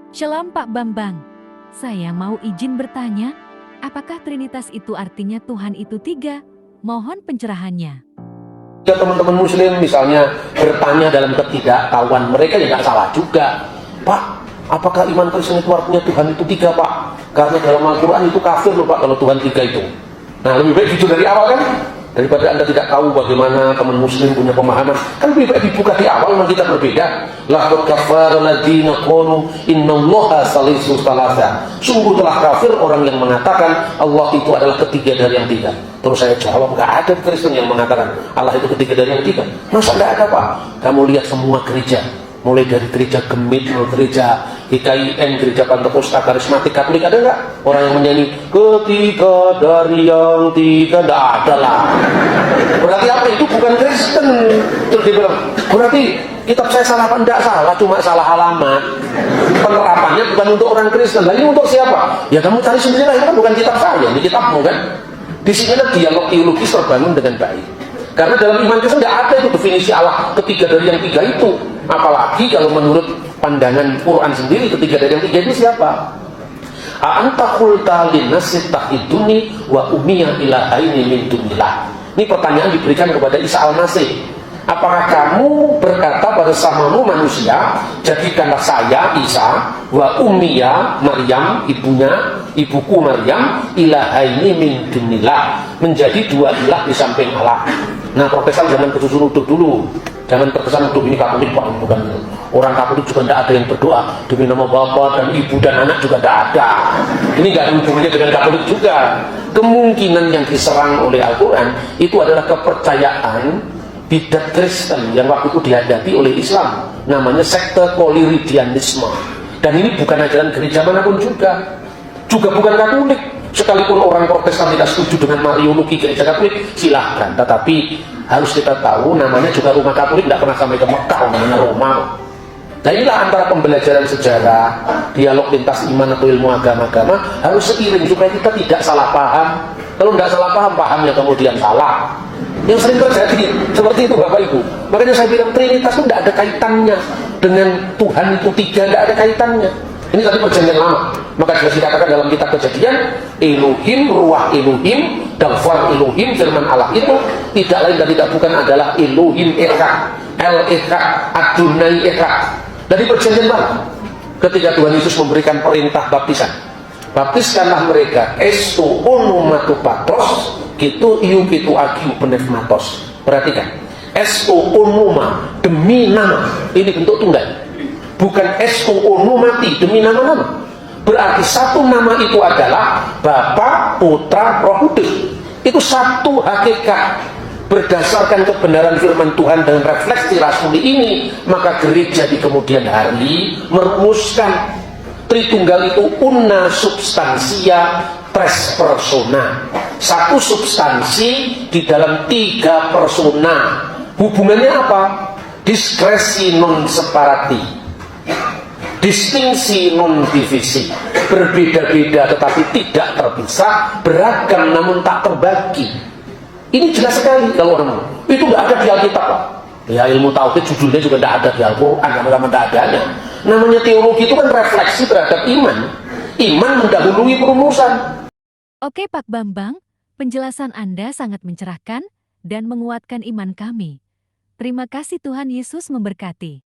Shalom Pak Bambang, saya mau izin bertanya, apakah Trinitas itu artinya Tuhan itu tiga? Mohon pencerahannya. Ya teman-teman muslim misalnya bertanya dalam ketidaktahuan mereka ya nggak salah juga. Pak, apakah iman Kristen itu artinya Tuhan itu tiga, Pak? Karena dalam Al-Quran itu kafir loh, Pak, kalau Tuhan tiga itu. Nah, lebih baik gitu dari awal kan, daripada Anda tidak tahu bagaimana teman muslim punya pemahaman. Kan lebih baik dibuka di awal, memang kita berbeda. Laqad kafara alladziina qalu innallaha salisu salasa. Sungguh telah kafir orang yang mengatakan Allah itu adalah ketiga dari yang tiga. Terus saya jawab, nggak ada Kristen yang mengatakan Allah itu ketiga dari yang tiga. Masa nggak ada, Pak? Kamu lihat semua gereja, mulai dari gereja Gemit, gereja GKIN, gereja Pantekosta, Karismatik, Katolik, ada nggak orang yang menyanyi ketiga dari yang tiga? Nggak ada lah. Berarti apa? Itu bukan Kristen. Terus dia bilang, berarti kitab saya salah apa? Nggak salah, cuma salah alamat. Penerapannya bukan untuk orang Kristen. Lah ini untuk siapa? Ya kamu cari sendiri lah, itu kan bukan kitab saya, ini kitabmu kan. Di sini dialog teologis terbangun dengan baik. Karena dalam iman Kristen tidak ada itu definisi Allah ketiga dari yang tiga itu. Apalagi kalau menurut pandangan Quran sendiri ketiga dari yang tiga itu siapa? A'anta qulta linnasi ittahiduni wa ummiya ilahaini min dunillah. Ini pertanyaan diberikan kepada Isa Al-Masih. Apakah kamu berkata pada samamu manusia, jadikanlah saya Isa wa ummiya Maryam, ibuku Maryam, ilahaini min dunillah, menjadi dua ilah di samping Allah. Nah, Protestan jangan kesusun utuh dulu, jangan terkesan utuh ini Katolik, Pak, bukan. Orang Katolik juga tidak ada yang berdoa demi nama Bapa dan Ibu dan Anak, juga tidak ada. Ini nggak ada hubungannya dengan Katolik juga. Kemungkinan yang diserang oleh Al-Quran itu adalah kepercayaan bidat Kristen yang waktu itu dihadapi oleh Islam, namanya sekte Koliridianisme. Dan ini bukan ajaran gereja manapun juga bukan Katolik. Sekalipun orang Protestan tidak setuju dengan Mariologi gereja Katolik, silahkan. Tetapi harus kita tahu, namanya juga rumah Katolik tidak pernah sampai ke Mekah, namanya Roma. Nah, inilah antara pembelajaran sejarah, dialog lintas iman atau ilmu agama-agama harus seiring supaya kita tidak salah paham. Kalau tidak salah paham, pahamnya kemudian salah. Yang sering terjadi seperti itu, Bapak Ibu. Makanya saya bilang Trinitas itu tidak ada kaitannya dengan Tuhan itu tiga, tidak ada kaitannya. Ini tadi perjanjian lama. Maka jelas dikatakan dalam kitab Kejadian, Elohim, ruah Elohim, dafar Elohim, firman Allah itu tidak lain dan tidak bukan adalah Elohim Echad, El Echad, Adonai Echad. Dari perjanjian baru, ketika Tuhan Yesus memberikan perintah baptisan, baptiskanlah mereka esto onomatu patros, gitu iu gitu agiu pneumatos. Perhatikan, esto onoma, demi nama, ini bentuk tunggal, bukan esto onomati, demi nama-nama. Berarti satu nama itu adalah Bapa, Putra, Roh Kudus. Itu satu hakikat. Berdasarkan kebenaran firman Tuhan dan refleksi rasuli ini, maka gereja di kemudian hari merumuskan Tritunggal itu una substansia tres persona. Satu substansi di dalam tiga persona. Hubungannya apa? Diskresi non separati, distingsi non divisi, berbeda-beda tetapi tidak terpisah, beragam namun tak terbagi. Ini jelas sekali kalau orang itu nggak ada di Alkitab, Pak. Ya, ilmu tauhid judulnya juga tidak ada di Al-Quran, sama-sama tidak adanya. Namanya teologi itu kan refleksi terhadap iman. Iman mendahului perumusan. Oke Pak Bambang, penjelasan Anda sangat mencerahkan dan menguatkan iman kami. Terima kasih, Tuhan Yesus memberkati.